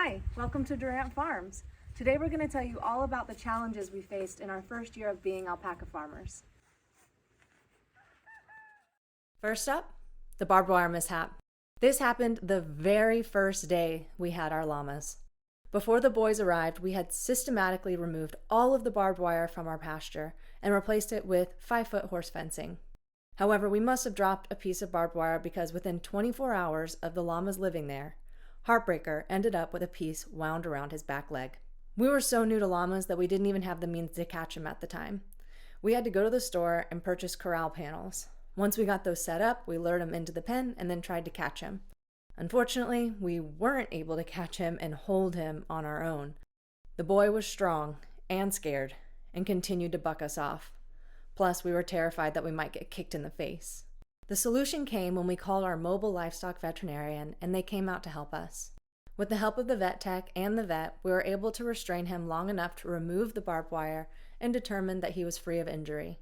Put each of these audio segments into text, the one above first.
Hi, welcome to Durant Farms. Today we're going to tell you all about the challenges we faced in our first year of being alpaca farmers. First up, the barbed wire mishap. This happened the very first day we had our llamas. Before the boys arrived, we had systematically removed all of the barbed wire from our pasture and replaced it with 5-foot horse fencing. However, we must have dropped a piece of barbed wire because within 24 hours of the llamas living there, Heartbreaker ended up with a piece wound around his back leg. We were so new to llamas that we didn't even have the means to catch him at the time. We had to go to the store and purchase corral panels. Once we got those set up, we lured him into the pen and then tried to catch him. Unfortunately, we weren't able to catch him and hold him on our own. The boy was strong and scared and continued to buck us off. Plus, we were terrified that we might get kicked in the face. The solution came when we called our mobile livestock veterinarian and they came out to help us. With the help of the vet tech and the vet, we were able to restrain him long enough to remove the barbed wire and determine that he was free of injury.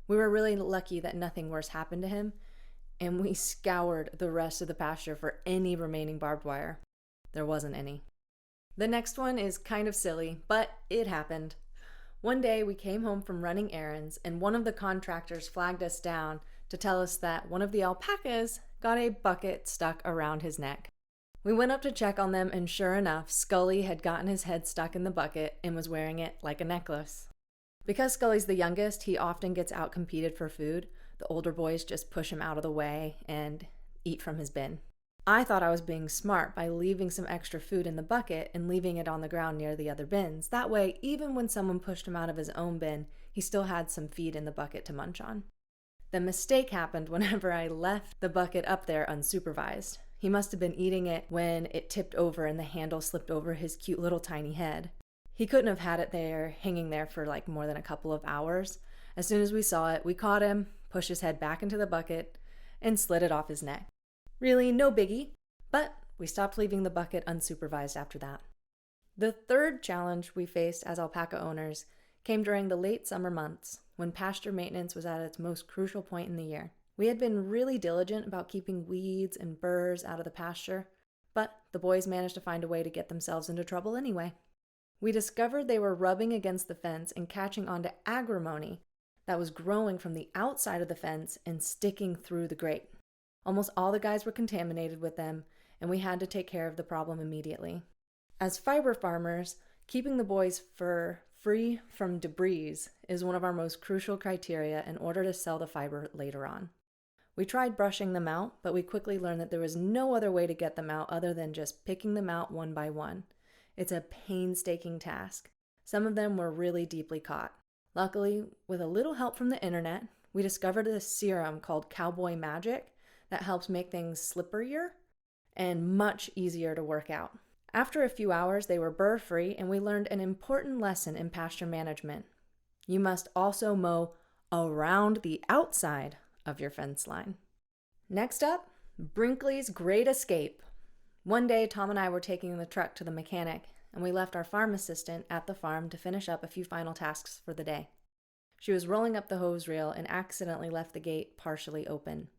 We were really lucky that nothing worse happened to him, and we scoured the rest of the pasture for any remaining barbed wire. There wasn't any. The next one is kind of silly, but it happened. One day we came home from running errands and one of the contractors flagged us down to tell us that one of the alpacas got a bucket stuck around his neck. We went up to check on them and sure enough, Scully had gotten his head stuck in the bucket and was wearing it like a necklace. Because Scully's the youngest, he often gets outcompeted for food. The older boys just push him out of the way and eat from his bin. I thought I was being smart by leaving some extra food in the bucket and leaving it on the ground near the other bins. That way, even when someone pushed him out of his own bin, he still had some feed in the bucket to munch on. The mistake happened whenever I left the bucket up there unsupervised. He must have been eating it when it tipped over and the handle slipped over his cute little tiny head. He couldn't have had it there, hanging there for like more than a couple of hours. As soon as we saw it, we caught him, pushed his head back into the bucket, and slid it off his neck. Really, no biggie, but we stopped leaving the bucket unsupervised after that. The third challenge we faced as alpaca owners came during the late summer months, when pasture maintenance was at its most crucial point in the year. We had been really diligent about keeping weeds and burrs out of the pasture, but the boys managed to find a way to get themselves into trouble anyway. We discovered they were rubbing against the fence and catching onto agrimony that was growing from the outside of the fence and sticking through the grate. Almost all the guys were contaminated with them, and we had to take care of the problem immediately. As fiber farmers, keeping the boys' fur free from debris is one of our most crucial criteria in order to sell the fiber later on. We tried brushing them out, but we quickly learned that there was no other way to get them out other than just picking them out one by one. It's a painstaking task. Some of them were really deeply caught. Luckily, with a little help from the internet, we discovered a serum called Cowboy Magic that helps make things slipperier and much easier to work out. After a few hours, they were burr-free, and we learned an important lesson in pasture management. You must also mow around the outside of your fence line. Next up, Brinkley's Great Escape. One day, Tom and I were taking the truck to the mechanic, and we left our farm assistant at the farm to finish up a few final tasks for the day. She was rolling up the hose reel and accidentally left the gate partially open.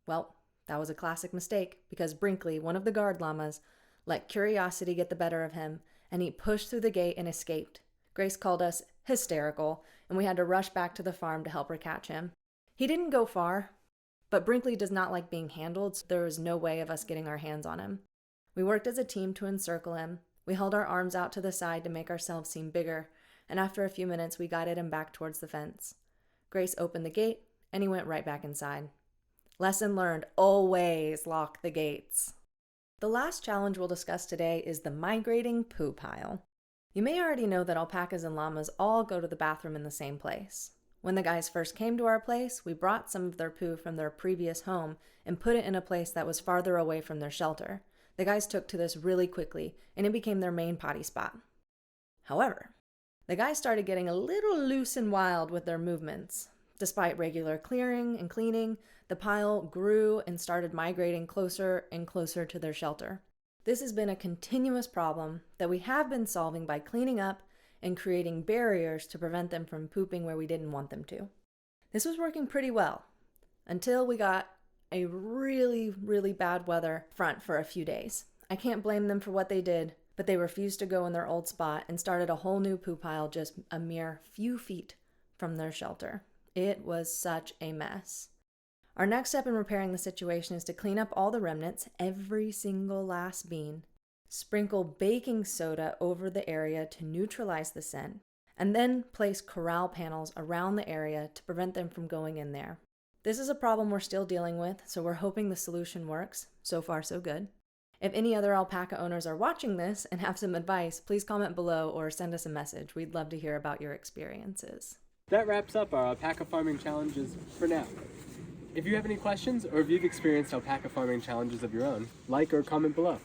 Well, that was a classic mistake because Brinkley, one of the guard llamas, let curiosity get the better of him, and he pushed through the gate and escaped. Grace called us hysterical, and we had to rush back to the farm to help her catch him. He didn't go far, but Brinkley does not like being handled, so there was no way of us getting our hands on him. We worked as a team to encircle him. We held our arms out to the side to make ourselves seem bigger, and after a few minutes, we guided him back towards the fence. Grace opened the gate, and he went right back inside. Lesson learned, always lock the gates. The last challenge we'll discuss today is the Migrating Poo Pile. You may already know that alpacas and llamas all go to the bathroom in the same place. When the guys first came to our place, we brought some of their poo from their previous home and put it in a place that was farther away from their shelter. The guys took to this really quickly, and it became their main potty spot. However, the guys started getting a little loose and wild with their movements. Despite regular clearing and cleaning, the pile grew and started migrating closer and closer to their shelter. This has been a continuous problem that we have been solving by cleaning up and creating barriers to prevent them from pooping where we didn't want them to. This was working pretty well until we got a really bad weather front for a few days. I can't blame them for what they did, but they refused to go in their old spot and started a whole new poo pile just a mere few feet from their shelter. It was such a mess. Our next step in repairing the situation is to clean up all the remnants, every single last bean, sprinkle baking soda over the area to neutralize the scent, and then place corral panels around the area to prevent them from going in there. This is a problem we're still dealing with, so we're hoping the solution works. So far, so good. If any other alpaca owners are watching this and have some advice, please comment below or send us a message. We'd love to hear about your experiences. That wraps up our alpaca farming challenges for now. If you have any questions or if you've experienced alpaca farming challenges of your own, like or comment below.